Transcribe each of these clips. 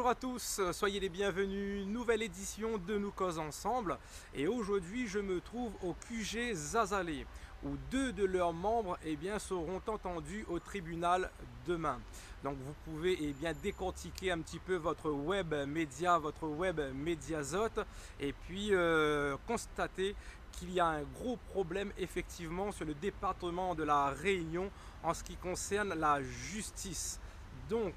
à tous, soyez les bienvenus, nouvelle édition de Nous Cause Ensemble. Et aujourd'hui je me trouve au QG Zazalé, où deux de leurs membres seront entendus au tribunal demain. Donc vous pouvez décortiquer un petit peu votre web média, votre web médiazote, et puis constater qu'il y a un gros problème effectivement sur le département de la Réunion en ce qui concerne la justice. Donc,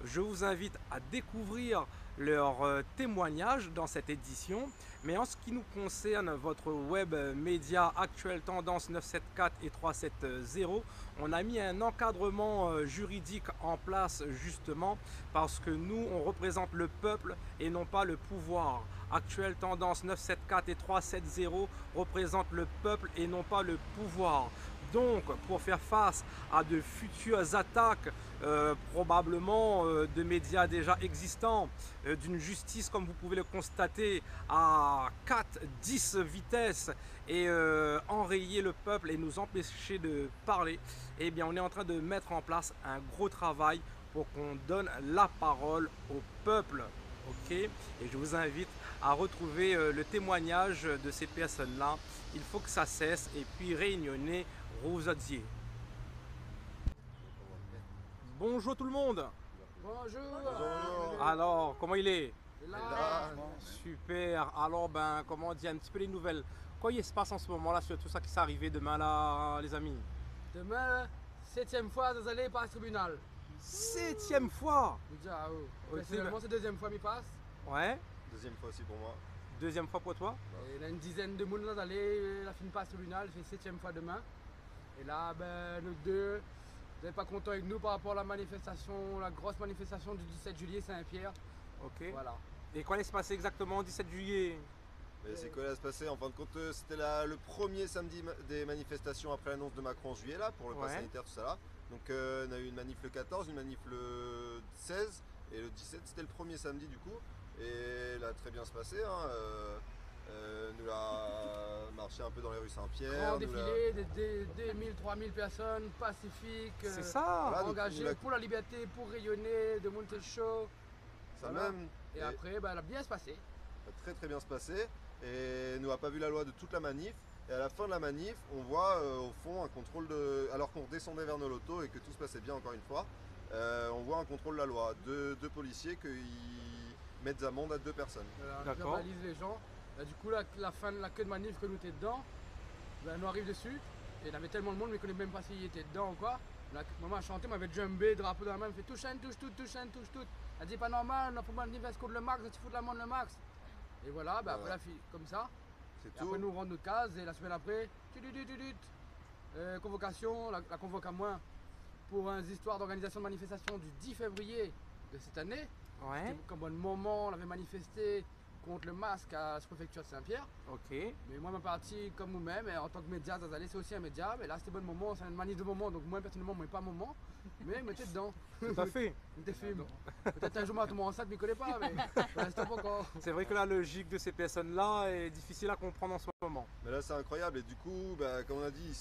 je vous invite à découvrir leurs témoignages dans cette édition. Mais en ce qui nous concerne, votre web média Actuelle Tendance 974 et 370, on a mis un encadrement juridique en place justement parce que nous, on représente le peuple et non pas le pouvoir. Actuelle Tendance 974 et 370 représentent le peuple et non pas le pouvoir. Donc, pour faire face à de futures attaques, probablement de médias déjà existants, d'une justice, comme vous pouvez le constater, à 4-10 vitesses et enrayer le peuple et nous empêcher de parler, eh bien, on est en train de mettre en place un gros travail pour qu'on donne la parole au peuple. Ok, et je vous invite à retrouver le témoignage de ces personnes-là. Il faut que ça cesse et puis réunionnais Rosadier. Bonjour tout le monde. Bonjour. Alors, comment il est? Là. Super. Alors, comment dire, un petit peu les nouvelles. Quoi il se passe en ce moment-là sur tout ça qui s'est arrivé demain là, les amis? Demain, 7e fois, vous allez passer au tribunal. 7e fois? Déjà, oh. Ok, Personnellement, c'est 2e fois, mi passe. Ouais. Deuxième fois aussi pour moi. Deuxième fois pour toi? Et il y a une dizaine de monde là d'aller, la fin passe au tribunal, c'est 7e fois demain. Et là, nous deux, vous n'êtes pas contents avec nous par rapport à la manifestation, la grosse manifestation du 17 juillet Saint-Pierre. Ok. Voilà. Et quoi allait se passer exactement le 17 juillet? C'est quoi là se passer? En fin de compte, c'était le premier samedi des manifestations après l'annonce de Macron en juillet là, pour le pass sanitaire, tout ça là. Donc on a eu une manif le 14, une manif le 16 et le 17 c'était le premier samedi du coup. Et là très bien se passé. Nous a marché un peu dans les rues Saint-Pierre. Grand défilé, des 1000-3000 personnes, pacifiques, C'est ça, voilà, engagées pour la liberté, pour rayonner, de monter chaud. Ça Voilà. même. Et après, elle a bien se passé. Ça a très très bien se passer. Et nous n'a pas vu la loi de toute la manif. Et à la fin de la manif, on voit au fond un contrôle de. Alors qu'on descendait vers nos lotos et que tout se passait bien encore une fois, on voit un contrôle de la loi. Deux policiers qui mettent amende à 2 personnes. Voilà, on D'accord. verbalise les gens. Là, du coup, la fin de la queue de manif que nous étions dedans, nous arrive dessus. Et il y avait tellement de monde, mais on ne connaît même pas s'il était dedans ou quoi. Là, maman a chanté, m'avait jumbé, drapeau dans la main, elle me fait touche un, touche tout, touche un, touche tout. Elle dit pas normal, on a pour manifester contre le max, tu fous de l'amende le max. Et voilà, après la fille, comme ça. C'est Et tout. après nous on rentre notre case et la semaine après, convocation, la convoque à moi pour une histoire d'organisation de manifestation du 10 février de cette année. Ouais. C'était comme un moment, on avait manifesté contre le masque à la préfecture de Saint-Pierre. Ok. Mais moi, ma partie, comme vous-même, en tant que média, Zazalé, c'est aussi un média. Mais là, c'était bon moment, c'est une manif de moment. Donc, moi, personnellement, moi, pas moment. Mais mettez dedans. Tout à fait. Mettez film. Peut-être un jour, moi, tout le monde enceinte, je ne connais pas. Mais pour l'instant, pas encore. C'est vrai que la logique de ces personnes-là est difficile à comprendre en ce moment. Mais là c'est incroyable et du coup, comme on a dit,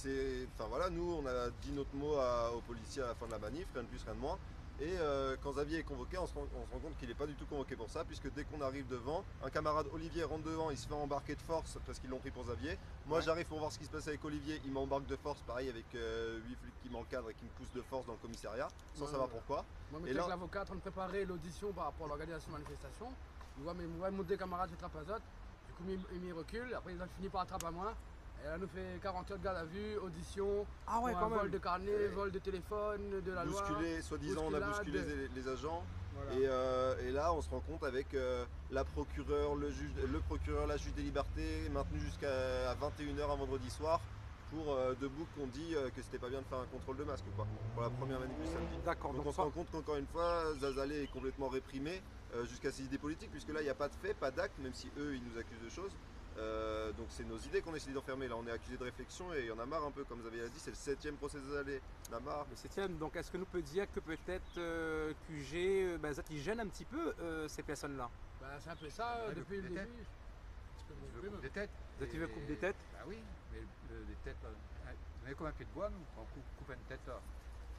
nous on a dit notre mot aux policiers à la fin de la manif, rien de plus, rien de moins. Et quand Xavier est convoqué, on se rend compte qu'il n'est pas du tout convoqué pour ça, puisque dès qu'on arrive devant, un camarade Olivier rentre devant, il se fait embarquer de force parce qu'ils l'ont pris pour Xavier. Moi j'arrive pour voir ce qui se passe avec Olivier, il m'embarque de force, pareil avec 8 flics qui m'encadrent et qui me poussent de force dans le commissariat, sans savoir pourquoi. Moi, Et j'étais là- avec l'avocat en train de préparer l'audition par rapport à l'organisation de manifestation. Je vois mes deux camarades fait trapazote. Du coup, il recule. Après, ils ont fini par attraper à moi. Et là, nous fait 40 heures de garde à vue, audition, Ah ouais, pour quand un vol même. de carnet, vol de téléphone, de la loi. Bousculé, soi-disant on a bousculé bousculade. les agents. Voilà. Et là on se rend compte avec la procureure, le procureur, la juge des libertés, maintenu jusqu'à 21 h un vendredi soir pour debout qu'on dit que c'était pas bien de faire un contrôle de masque quoi, pour la première manif du samedi. D'accord. Donc on se rend compte qu'encore une fois, Zazalé est complètement réprimé jusqu'à ses idées politiques, puisque là il n'y a pas de fait, pas d'acte, même si eux ils nous accusent de choses. Donc c'est nos idées qu'on essaie d'enfermer. Là on est accusé de réflexion et il y en a marre un peu, comme vous avez dit, c'est le 7e procès Zazalé. On a marre. Le 7e, donc est-ce que nous peut dire que peut-être QG, ils gênent un petit peu ces personnes-là? C'est un peu ça Ouais, depuis le le début. tête. Je veux coupe des têtes. Vous tu veux coupe des têtes? Bah oui, mais les têtes, on est comme un pied de bois, nous, on coupe une tête là.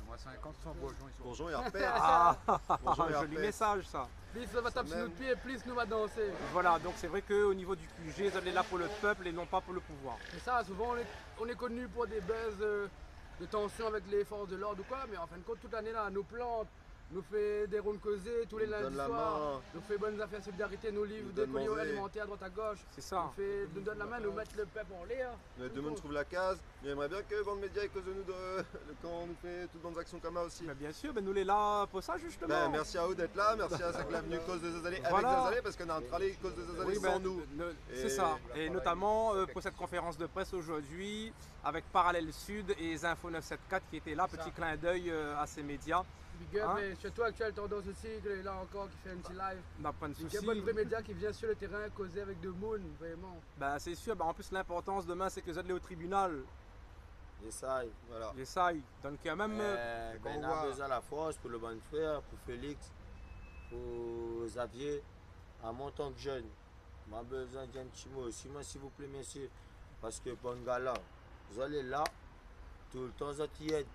Moi 50, 100 bourgeons, ils sont. Bourgeon et Arpère. Ah, Bonjour, joli Arpès. message ça. Plus on va taper sur même. notre pied, plus nous va danser. Voilà, donc c'est vrai qu'au niveau du QG, vous êtes là pour le peuple et non pas pour le pouvoir. C'est ça, souvent on est connu pour des buzz de tension avec les forces de l'ordre ou quoi, mais en fin de compte, toute l'année là, nous plante, nous fait des rondes causées tous les Nous donne lundis la soirs, main. nous fait bonnes affaires solidarité, nous livre Nous des donne colis manger. alimentaires à droite à gauche, C'est ça. nous donne la main, nous mettre le peuple en l'air. Mais tout le monde trouve la case. Mais j'aimerais bien que Bande Média, à cause de nous, quand on nous fait toutes bonnes actions comme ça aussi. Mais bien sûr, ben nous les là pour ça justement. Ben, merci à vous d'être là, merci à Sac l'avenue cause de Zazalé avec Voilà. Zazalé parce qu'on a un tralé cause de Zazalé Oui, sans ben, nous. c'est Et- ça. Et notamment pour cette conférence de presse aujourd'hui avec Parallèle Sud et Info 974 qui étaient là, C'est petit ça. clin d'œil à ces médias. Big up, Hein? et surtout Actuel Tendance aussi, qui est là encore, qui fait un petit live. On n'a pas de Il y soucis. a bonne vraie média qui vient sur le terrain causer avec de Moon, vraiment. Ben, c'est sûr, ben, en plus l'importance demain c'est que vous allez au tribunal. Essaye. Voilà. Et ça, donc quand même. Ben, on on voit. a besoin de la force pour le bon frère, pour Félix, pour Xavier, à moi en tant que jeune. On a besoin d'un petit mot aussi, moi s'il vous plaît, messieurs. Parce que Bangala, vous allez là, tout le temps, vous y êtes.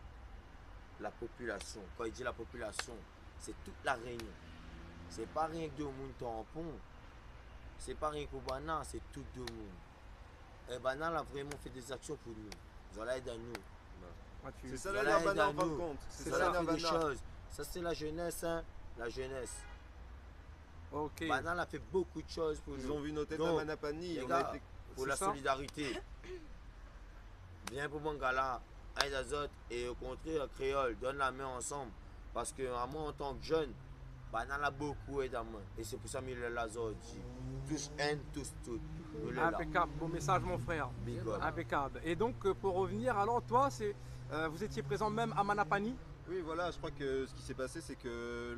La population, quand il dit la population, c'est toute la Réunion. C'est pas rien que de monde tampon. C'est pas rien que Bana, c'est tout de monde. Et Bana a vraiment fait des actions pour nous. Vous allez aider à nous. moi, tu- C'est ça Vous la allez aider Nirvana à en fin de nous. compte. C'est C'est Vous ça ça. la allez faire des Nirvana. choses. Ça c'est la jeunesse, hein. La jeunesse. Ok. Banal a fait beaucoup de choses pour Ils nous. ont vu nos têtes Donc, à Manapani. les On gars, a été... Pour C'est la ça. solidarité. Viens pour Bangala, aide les autres et au contraire, créole, donne la main ensemble. Parce que à moi en tant que jeune, Banal a beaucoup aidé à moi. Et c'est pour ça qu'il est là aujourd'hui. Tous haine, tous tout. Nous les là. Impeccable, beau message mon frère. Big up. Impeccable. Et donc pour revenir, alors toi, vous étiez présent même à Manapani. Oui, voilà, je crois que ce qui s'est passé, c'est que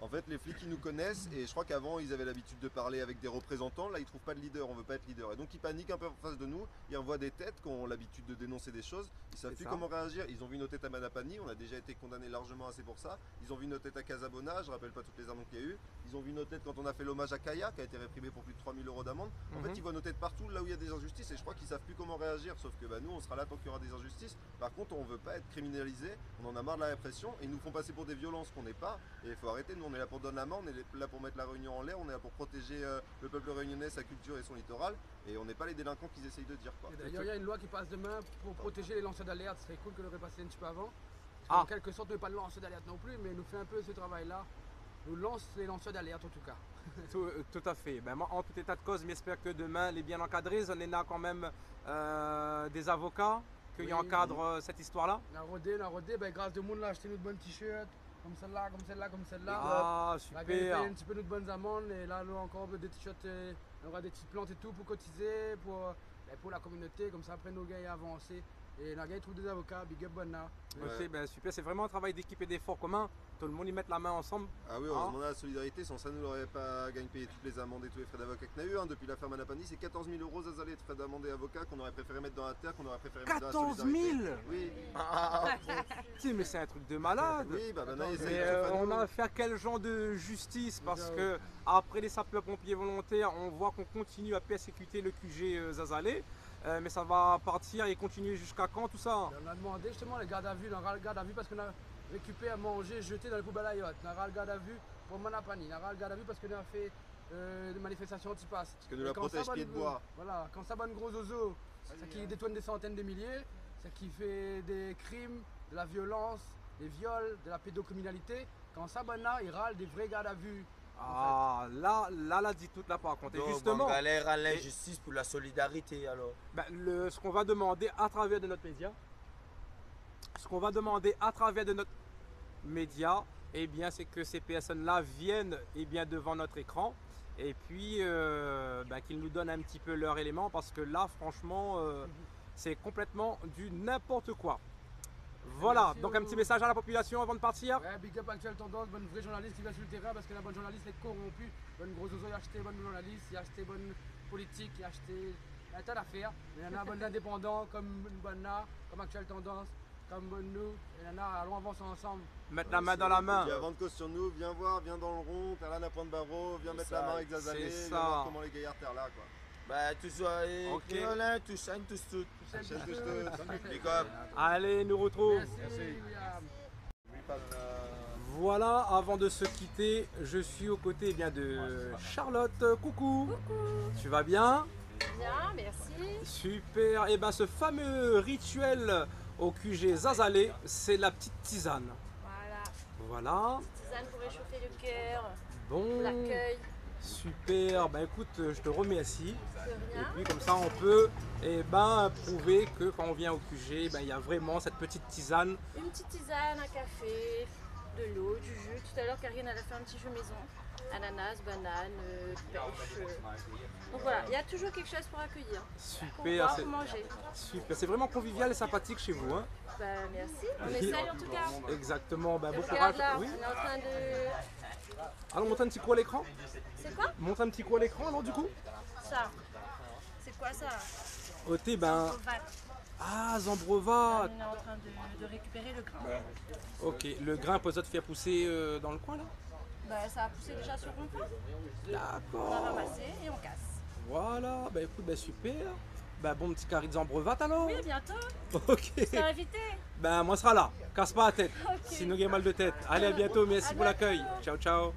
en fait, les flics ils nous connaissent et je crois qu'avant ils avaient l'habitude de parler avec des représentants. Là, ils trouvent pas de leader, on veut pas être leader. Et donc ils paniquent un peu en face de nous. Ils envoient des têtes qui ont l'habitude de dénoncer des choses. Ils savent C'est plus ça. comment réagir. Ils ont vu nos têtes à Manapani. On a déjà été condamnés largement assez pour ça. Ils ont vu nos têtes à Casabona. Je rappelle pas toutes les amendes qu'il y a eu. Ils ont vu nos têtes quand on a fait l'hommage à Kaya, qui a été réprimé pour plus de 3000 € d'amende. En Mhm. fait, ils voient nos têtes partout là où il y a des injustices et je crois qu'ils savent plus comment réagir. Sauf que bah, nous, on sera là tant qu'il y aura des injustices. Par contre, on veut pas être criminalisé. On en a marre de la répression et ils nous font passer pour des violences qu'on n'est pas. Et il faut arrêter. Nous, on est là pour donner la main. On est là pour mettre la Réunion en l'air. On est là pour protéger le peuple réunionnais, sa culture et son littoral. Et on n'est pas les délinquants qu'ils essayent de dire. Quoi. Et d'ailleurs, il y a une loi qui passe demain pour protéger les lanceurs d'alerte. Ce serait cool que l'aurait passé un petit peu avant. Ah. Parce qu'en quelque sorte, on n'est pas le lanceur d'alerte non plus, mais nous fait un peu ce travail-là. Nous lance les lanceurs d'alerte en tout cas. Tout à fait. Ben, moi, en tout état de cause, j'espère que demain, elle est bien encadrée. On a quand même des avocats qui Oui, encadrent cette histoire-là. On a rodé, ben, grâce de monde, là, acheté notre bonne t-shirt, comme celle-là, comme celle-là, comme celle-là. Ah, La gars, il paye super. un petit peu notre bonnes amendes et là, nous encore des t-shirts, on aura des petites plantes et tout pour cotiser, pour la communauté, comme ça après nos gars y avancent. Et la gars, ils trouvent des avocats, big up Bonna. Ok, ben, super. C'est vraiment un travail d'équipe et d'effort commun. Tout le monde y met la main ensemble. Ah oui, on a la solidarité. Sans ça, nous n'aurait pas gagné payer toutes les amendes et tous les frais d'avocat qu'on a eu. Depuis l'affaire Manapani, c'est 14 000 € Zazalé de frais d'amende et avocats qu'on aurait préféré mettre dans la terre, qu'on aurait préféré mettre dans la 14 solidarité. 000 Oui, Si, mais c'est un truc de malade. oui, bah maintenant, Mais on a affaire à quel genre de justice? Parce que après les sapeurs-pompiers volontaires, on voit qu'on continue à persécuter le QG Zazalé. Mais ça va partir et continuer jusqu'à quand tout ça? On a demandé justement les gardes à vue, on a le garde à vue parce qu'on a récupéré à manger, jeté dans les poubelles à yacht. On a le garde à vue pour Manapani, on a le garde à vue parce qu'on a fait des manifestations anti-pass. Parce que nous Et la quand ça, protège bonne- pied de bois. Voilà, quand ça bonne gros ozo, c'est qui détourne des centaines de milliers, c'est qui fait des crimes, de la violence, des viols, de la pédocriminalité. Quand ça bonne là, il râle des vrais gardes à vue. Ah, là, dit toute la par contre. Et Donc, justement, Bangala à l'injustice pour la solidarité alors. ben, ce qu'on va demander à travers de notre média, eh bien, c'est que ces personnes-là viennent devant notre écran et puis ben, qu'ils nous donnent un petit peu leur élément parce que là, franchement, c'est complètement du n'importe quoi. Voilà, Merci donc un aux- petit message à la population avant de partir. Ouais, big up Actuel Tendance, bonne vraie journaliste qui vient sur le terrain parce que la bonne journaliste est corrompue. Bonne gros ozo, il a acheté bonne journaliste, il a acheté bonne politique, il a acheté un tas d'affaires. Il y en a bonne indépendant comme Bonna, comme Actuel Tendance, comme bonne nous. Il y en a, allons avancer ensemble. Mettre la main dans la main. Il y a vente cause sur nous, viens voir, viens dans le rond, t'as là à point de barreau, viens C'est mettre ça, la main avec Zazalé, c'est viens ça. voir comment les gaillards terre là quoi. Bah, tous soyez Ok. créolins, tous haine, tous tout. Chaîne touche tout. Big up. Allez, nous retrouve. Merci, William. Voilà, avant de se quitter, je suis aux côtés eh bien, de Charlotte. Coucou. Tu vas bien? Bien, merci. Super. Et bien ce fameux rituel au QG Zazalé, c'est la petite tisane. Voilà. Voilà. Tisane pour réchauffer le cœur, Bon. l'accueil, Super. Ben écoute, je te remercie. de Et rien. puis comme ça, on peut prouver que quand on vient au QG, il y a vraiment cette petite tisane. Une petite tisane, un café, de l'eau, du jus. Tout à l'heure, Karine, elle a fait un petit jus maison. Ananas, banane, pêche. Donc voilà, il y a toujours quelque chose pour accueillir, pour Super. boire, pour manger. Super. C'est vraiment convivial et sympathique chez vous. Hein. Bah, merci. On essaye en tout cas. Exactement. Ben, Et bon regarde courage. là, Oui. on est en train de... Alors, montre un petit coup à l'écran. C'est quoi Montre un petit coup à l'écran alors du coup. ça? C'est quoi ça? Ôté, ben. Zambrevat. Ah, Zambrevat. On est en train de récupérer le grain. Ok, le grain peut te faire pousser dans le coin là. Bah, ça a poussé déjà sur le rond-point. On a D'accord. ramassé et on casse. Voilà, bah écoute, bah super. Bah bon petit carré de Zambrevat alors. Oui, à bientôt. Ok. T'es invité. Ben moi sera là. Casse pas la tête. Ok. Sinon il y a mal de tête. Allez, à bientôt. Merci À pour l'accueil. bientôt. Ciao, ciao.